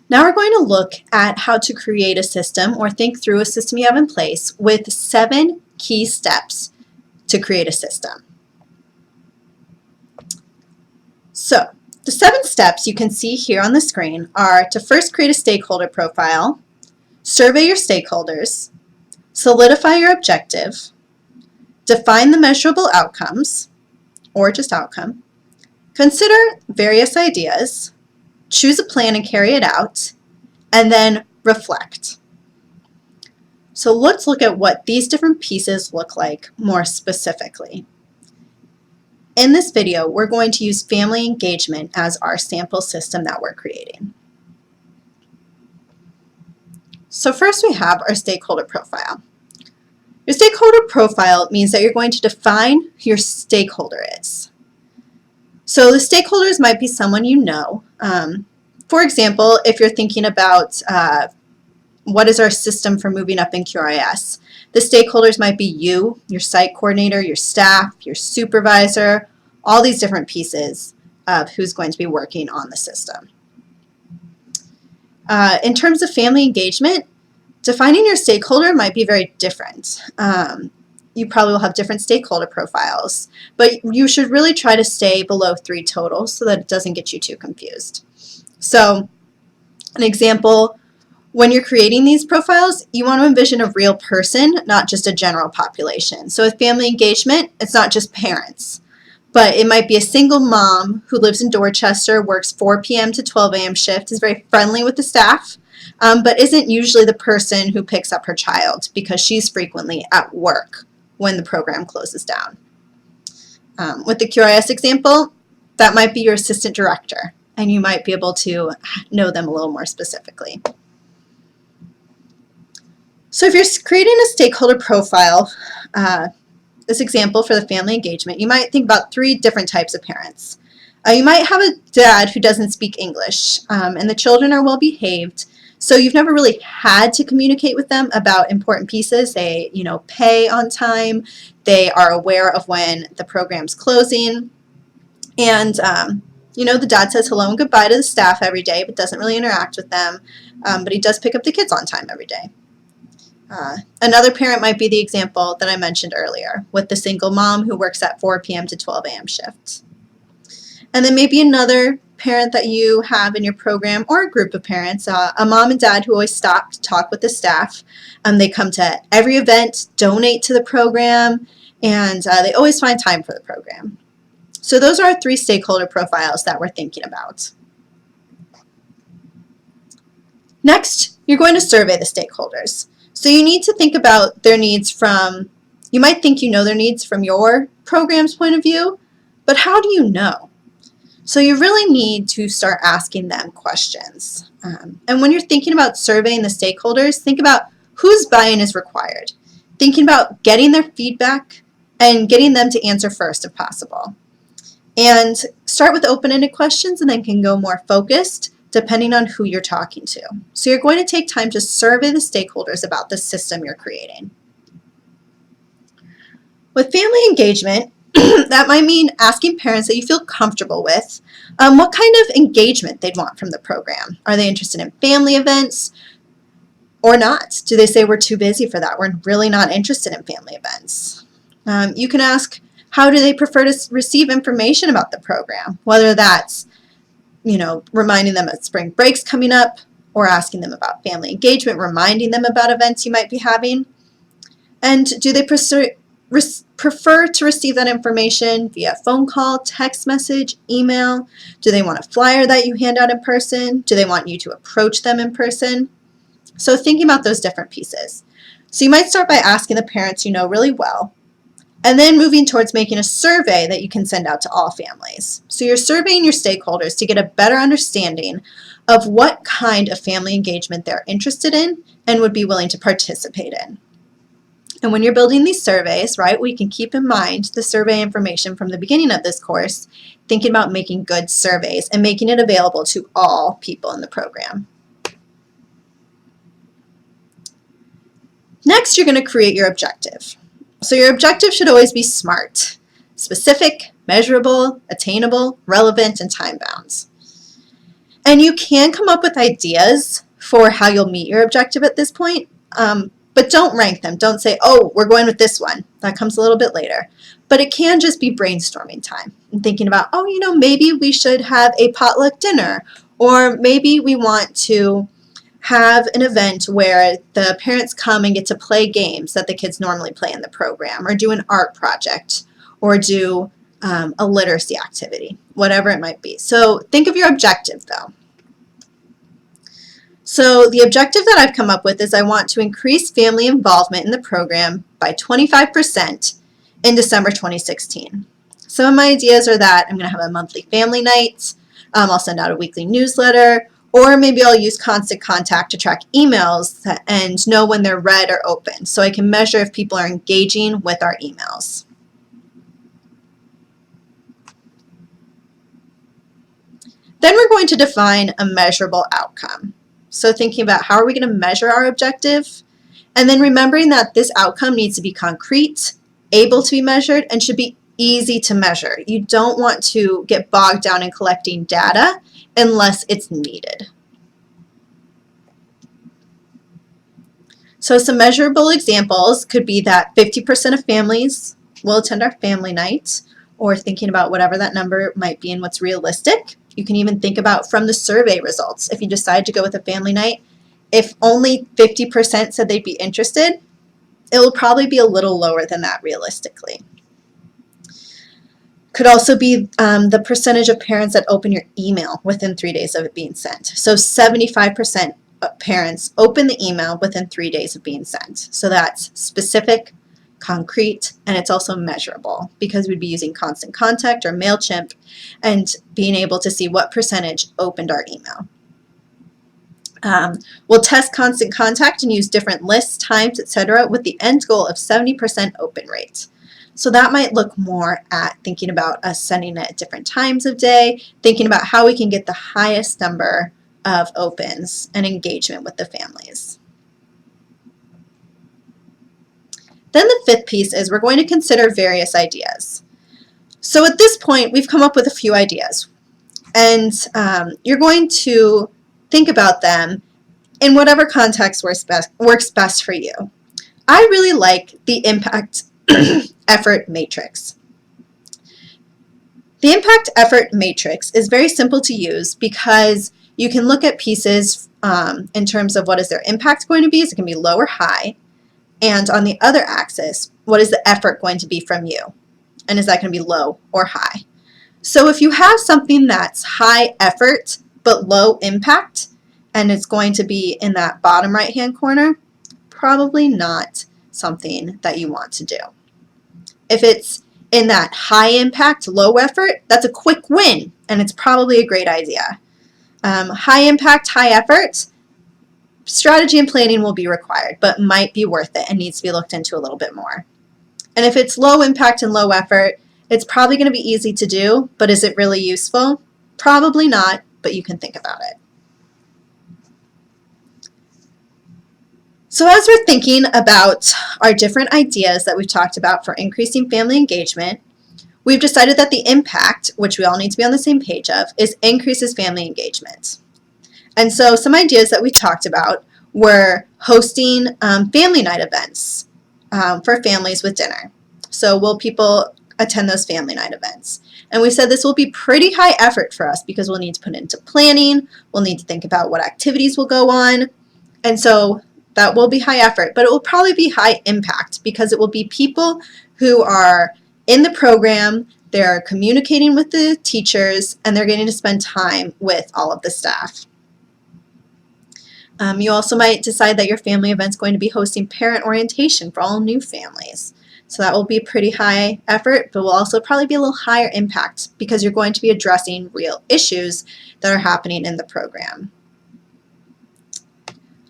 Now we're going to look at how to create a system or think through a system you have in place with 7 key steps to create a system. So the 7 steps you can see here on the screen are to first create a stakeholder profile, survey your stakeholders, solidify your objective, define the measurable outcomes, or just outcome, consider various ideas, choose a plan and carry it out, and then reflect. So let's look at what these different pieces look like more specifically. In this video, we're going to use family engagement as our sample system that we're creating. So first we have our stakeholder profile. Your stakeholder profile means that you're going to define who your stakeholder is. So the stakeholders might be someone you know. For example, if you're thinking about what is our system for moving up in QRIS, the stakeholders might be you, your site coordinator, your staff, your supervisor, all these different pieces of who's going to be working on the system. In terms of family engagement, defining your stakeholder might be very different. You probably will have different stakeholder profiles, but you should really try to stay below 3 total so that it doesn't get you too confused. So an example, when you're creating these profiles, you want to envision a real person, not just a general population. So with family engagement, it's not just parents, but it might be a single mom who lives in Dorchester, works 4 p.m. to 12 a.m. shift, is very friendly with the staff, but isn't usually the person who picks up her child because she's frequently at work when the program closes down. With the QRIS example, that might be your assistant director, and you might be able to know them a little more specifically. So if you're creating a stakeholder profile, this example for the family engagement, you might think about 3 different types of parents. You might have a dad who doesn't speak English, and the children are well behaved, so you've never really had to communicate with them about important pieces. They, pay on time, they are aware of when the program's closing, and the dad says hello and goodbye to the staff every day, but doesn't really interact with them, but he does pick up the kids on time every day. Another parent might be the example that I mentioned earlier with the single mom who works at 4 p.m. to 12 a.m. shift. And then maybe another parent that you have in your program or a group of parents, a mom and dad who always stop to talk with the staff. They come to every event, donate to the program, and they always find time for the program. So those are our 3 stakeholder profiles that we're thinking about. Next, you're going to survey the stakeholders. So you need to think about their needs you might think you know their needs from your program's point of view, but how do you know? So you really need to start asking them questions. And when you're thinking about surveying the stakeholders, think about whose buy-in is required. Thinking about getting their feedback and getting them to answer first if possible. And start with open-ended questions and then can go more focused depending on who you're talking to. So you're going to take time to survey the stakeholders about the system you're creating. With family engagement, that might mean asking parents that you feel comfortable with what kind of engagement they'd want from the program. Are they interested in family events or not? Do they say we're too busy for that? We're really not interested in family events. You can ask, how do they prefer to receive information about the program? Whether that's reminding them that spring break's coming up, or asking them about family engagement, reminding them about events you might be having. And do they prefer to receive that information via phone call, text message, email? Do they want a flyer that you hand out in person? Do they want you to approach them in person? So thinking about those different pieces. So you might start by asking the parents you know really well, and then moving towards making a survey that you can send out to all families. So you're surveying your stakeholders to get a better understanding of what kind of family engagement they're interested in and would be willing to participate in. And when you're building these surveys, right, we can keep in mind the survey information from the beginning of this course, thinking about making good surveys and making it available to all people in the program. Next, you're going to create your objective. So your objective should always be SMART: specific, measurable, attainable, relevant, and time-bound. And you can come up with ideas for how you'll meet your objective at this point, but don't rank them. Don't say, oh, we're going with this one. That comes a little bit later. But it can just be brainstorming time and thinking about, oh, maybe we should have a potluck dinner, or maybe we want to have an event where the parents come and get to play games that the kids normally play in the program, or do an art project, or do a literacy activity, whatever it might be. So think of your objective though. So the objective that I've come up with is I want to increase family involvement in the program by 25% in December 2016. Some of my ideas are that I'm going to have a monthly family night, I'll send out a weekly newsletter, or maybe I'll use Constant Contact to track emails and know when they're read or open, so I can measure if people are engaging with our emails. Then we're going to define a measurable outcome. So thinking about how are we going to measure our objective, and then remembering that this outcome needs to be concrete, able to be measured, and should be easy to measure. You don't want to get bogged down in collecting data unless it's needed. So some measurable examples could be that 50% of families will attend our family night, or thinking about whatever that number might be and what's realistic. You can even think about from the survey results. If you decide to go with a family night, if only 50% said they'd be interested, it will probably be a little lower than that realistically. Could also be the percentage of parents that open your email within 3 days of it being sent. So 75% of parents open the email within 3 days of being sent. So that's specific, concrete, and it's also measurable because we'd be using Constant Contact or MailChimp and being able to see what percentage opened our email. We'll test Constant Contact and use different lists, times, etc. with the end goal of 70% open rate. So that might look more at thinking about us sending it at different times of day, thinking about how we can get the highest number of opens and engagement with the families. Then the fifth piece is we're going to consider various ideas. So at this point, we've come up with a few ideas, and you're going to think about them in whatever context works best for you. I really like the impact effort matrix. The impact effort matrix is very simple to use because you can look at pieces in terms of what is their impact going to be. So it can be low or high. And on the other axis, what is the effort going to be from you? And is that going to be low or high? So if you have something that's high effort but low impact, and it's going to be in that bottom right-hand corner, probably not something that you want to do. If it's in that high impact, low effort, that's a quick win, and it's probably a great idea. High impact, high effort, strategy and planning will be required, but might be worth it and needs to be looked into a little bit more. And if it's low impact and low effort, it's probably going to be easy to do, but is it really useful? Probably not, but you can think about it. So as we're thinking about our different ideas that we've talked about for increasing family engagement, we've decided that the impact, which we all need to be on the same page of, is increases family engagement. And so some ideas that we talked about were hosting family night events for families with dinner. So will people attend those family night events? And we said this will be pretty high effort for us because we'll need to put it into planning, we'll need to think about what activities will go on, and so that will be high effort, but it will probably be high impact because it will be people who are in the program, they're communicating with the teachers, and they're getting to spend time with all of the staff. You also might decide that your family event's going to be hosting parent orientation for all new families. So that will be pretty high effort, but will also probably be a little higher impact because you're going to be addressing real issues that are happening in the program.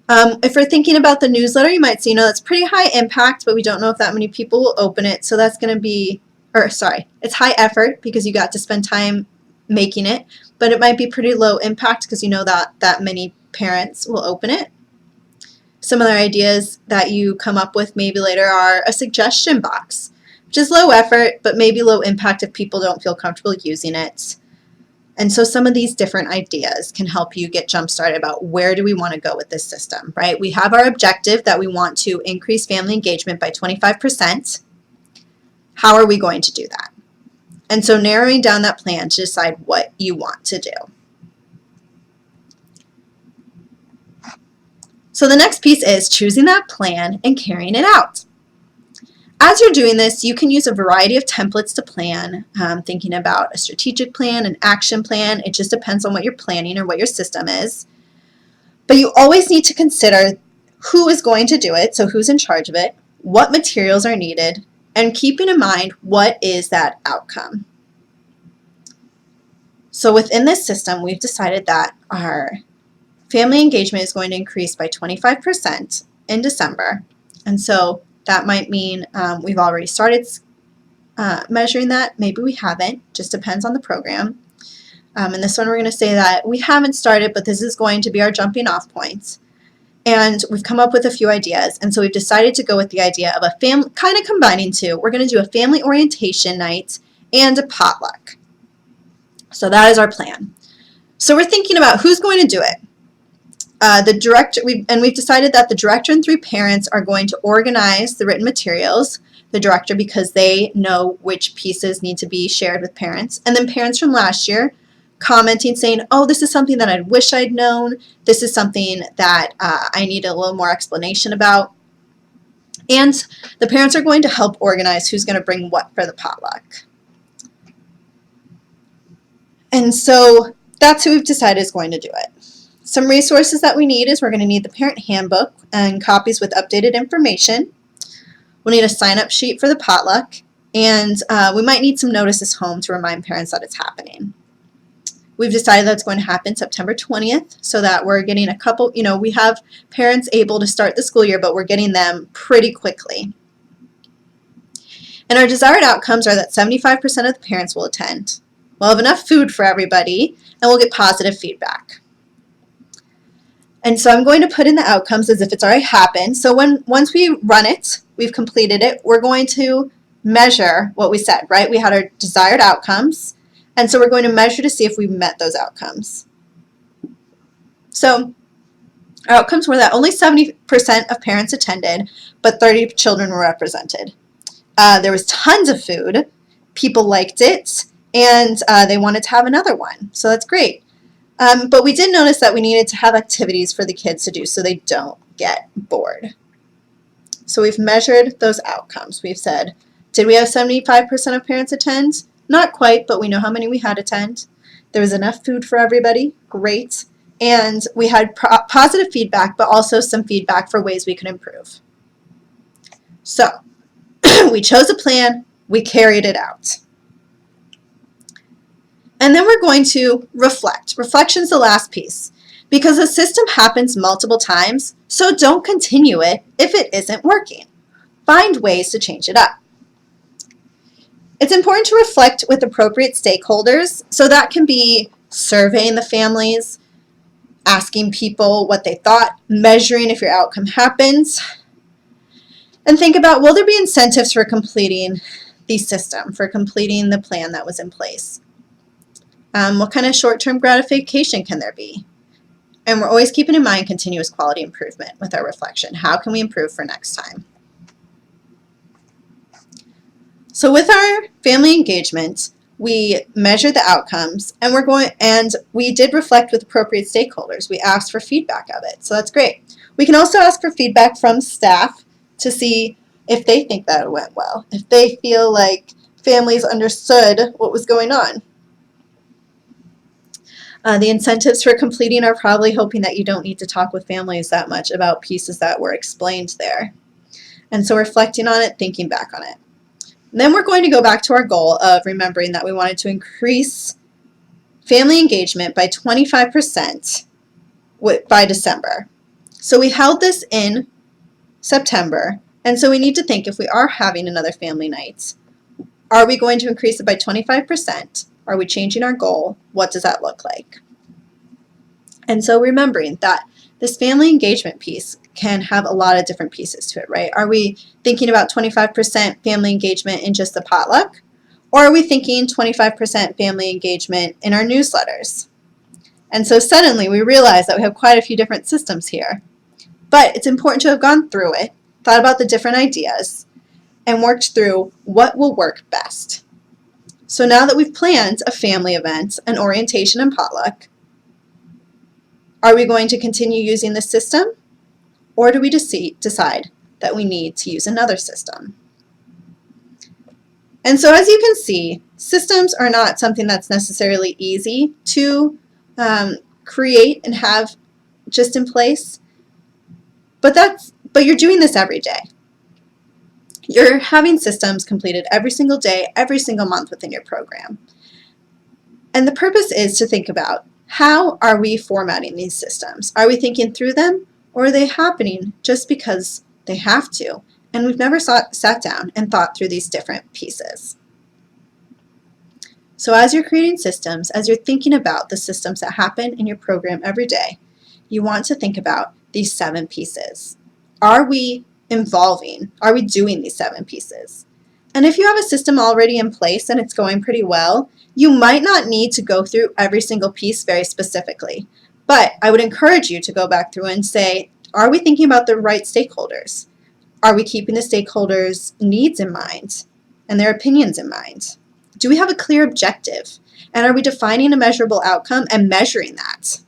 If we're thinking about the newsletter, you might see, that's pretty high impact, but we don't know if that many people will open it. So that's going to be, it's high effort because you got to spend time making it, but it might be pretty low impact because you know that many parents will open it. Some other ideas that you come up with maybe later are a suggestion box, which is low effort, but maybe low impact if people don't feel comfortable using it. And so some of these different ideas can help you get jump started about where do we want to go with this system, right? We have our objective that we want to increase family engagement by 25%. How are we going to do that? And so narrowing down that plan to decide what you want to do. So the next piece is choosing that plan and carrying it out. As you're doing this, you can use a variety of templates to plan, thinking about a strategic plan, an action plan. It just depends on what you're planning or what your system is. But you always need to consider who is going to do it, so who's in charge of it, what materials are needed, and keeping in mind what is that outcome. So within this system, we've decided that our family engagement is going to increase by 25% in December. And so that might mean we've already started measuring that. Maybe we haven't, just depends on the program. And this one we're going to say that we haven't started, but this is going to be our jumping off point. And we've come up with a few ideas. And so we've decided to go with the idea of a family, kind of combining two. We're going to do a family orientation night and a potluck. So that is our plan. So we're thinking about who's going to do it. The director, we've decided that the director and 3 parents are going to organize the written materials. The director, because they know which pieces need to be shared with parents. And then parents from last year commenting, saying, oh, this is something that I wish I'd known. This is something that I need a little more explanation about. And the parents are going to help organize who's going to bring what for the potluck. And so that's who we've decided is going to do it. Some resources that we need is we're going to need the parent handbook and copies with updated information. We'll need a sign-up sheet for the potluck, and we might need some notices home to remind parents that it's happening. We've decided that's going to happen September 20th, so that we're getting a couple, we have parents able to start the school year, but we're getting them pretty quickly. And our desired outcomes are that 75% of the parents will attend. We'll have enough food for everybody, and we'll get positive feedback. And so I'm going to put in the outcomes as if it's already happened. So once we run it, we've completed it, we're going to measure what we said, right? We had our desired outcomes, and so we're going to measure to see if we met those outcomes. So our outcomes were that only 70% of parents attended, but 30 children were represented. There was tons of food, people liked it, and they wanted to have another one, so that's great. But we did notice that we needed to have activities for the kids to do so they don't get bored. So we've measured those outcomes. We've said, did we have 75% of parents attend? Not quite, but we know how many we had attend. There was enough food for everybody. Great. And we had positive feedback, but also some feedback for ways we could improve. So we chose a plan. We carried it out. And then we're going to reflect. Reflection is the last piece because the system happens multiple times, so don't continue it if it isn't working. Find ways to change it up. It's important to reflect with appropriate stakeholders, so that can be surveying the families, asking people what they thought, measuring if your outcome happens, and think about, will there be incentives for completing the system, for completing the plan that was in place? What kind of short-term gratification can there be? And we're always keeping in mind continuous quality improvement with our reflection. How can we improve for next time? So with our family engagement, we measured the outcomes, and we did reflect with appropriate stakeholders. We asked for feedback of it, so that's great. We can also ask for feedback from staff to see if they think that it went well, if they feel like families understood what was going on. The incentives for completing are probably hoping that you don't need to talk with families that much about pieces that were explained there. And so reflecting on it, thinking back on it. And then we're going to go back to our goal of remembering that we wanted to increase family engagement by 25% by December. So we held this in September, and so we need to think, if we are having another family night, are we going to increase it by 25%? Are we changing our goal? What does that look like? And so remembering that this family engagement piece can have a lot of different pieces to it, right? Are we thinking about 25% family engagement in just the potluck? Or are we thinking 25% family engagement in our newsletters? And so suddenly we realize that we have quite a few different systems here. But it's important to have gone through it, thought about the different ideas, and worked through what will work best. So now that we've planned a family event, an orientation and potluck, are we going to continue using this system, or do we decide that we need to use another system? And so as you can see, systems are not something that's necessarily easy to create and have just in place, but you're doing this every day. You're having systems completed every single day, every single month within your program. And the purpose is to think about, how are we formatting these systems? Are we thinking through them, or are they happening just because they have to? And we've never sat down and thought through these different pieces. So as you're creating systems, as you're thinking about the systems that happen in your program every day, you want to think about these 7 pieces. Are we involving? Are we doing these 7 pieces? And if you have a system already in place and it's going pretty well, you might not need to go through every single piece very specifically. But I would encourage you to go back through and say, are we thinking about the right stakeholders? Are we keeping the stakeholders' needs in mind and their opinions in mind? Do we have a clear objective? And are we defining a measurable outcome and measuring that?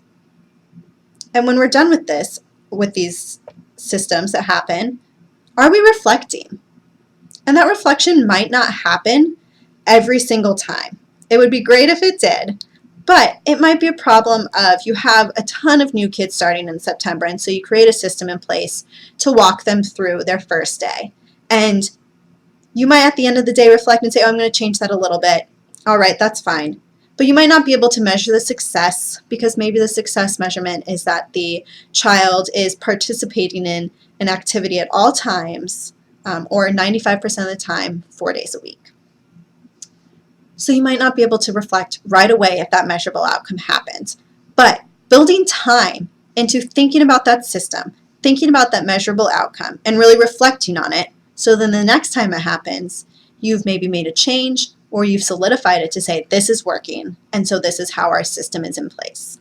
And when we're done with this, with these systems that happen, are we reflecting? And that reflection might not happen every single time. It would be great if it did, but it might be a problem of you have a ton of new kids starting in September, and so you create a system in place to walk them through their first day. And you might at the end of the day reflect and say, oh, I'm going to change that a little bit. All right, that's fine. But you might not be able to measure the success, because maybe the success measurement is that the child is participating in an activity at all times, or 95% of the time, 4 days a week. So you might not be able to reflect right away if that measurable outcome happens. But building time into thinking about that system, thinking about that measurable outcome, and really reflecting on it, so then the next time it happens, you've maybe made a change, or you've solidified it to say, this is working, and so this is how our system is in place.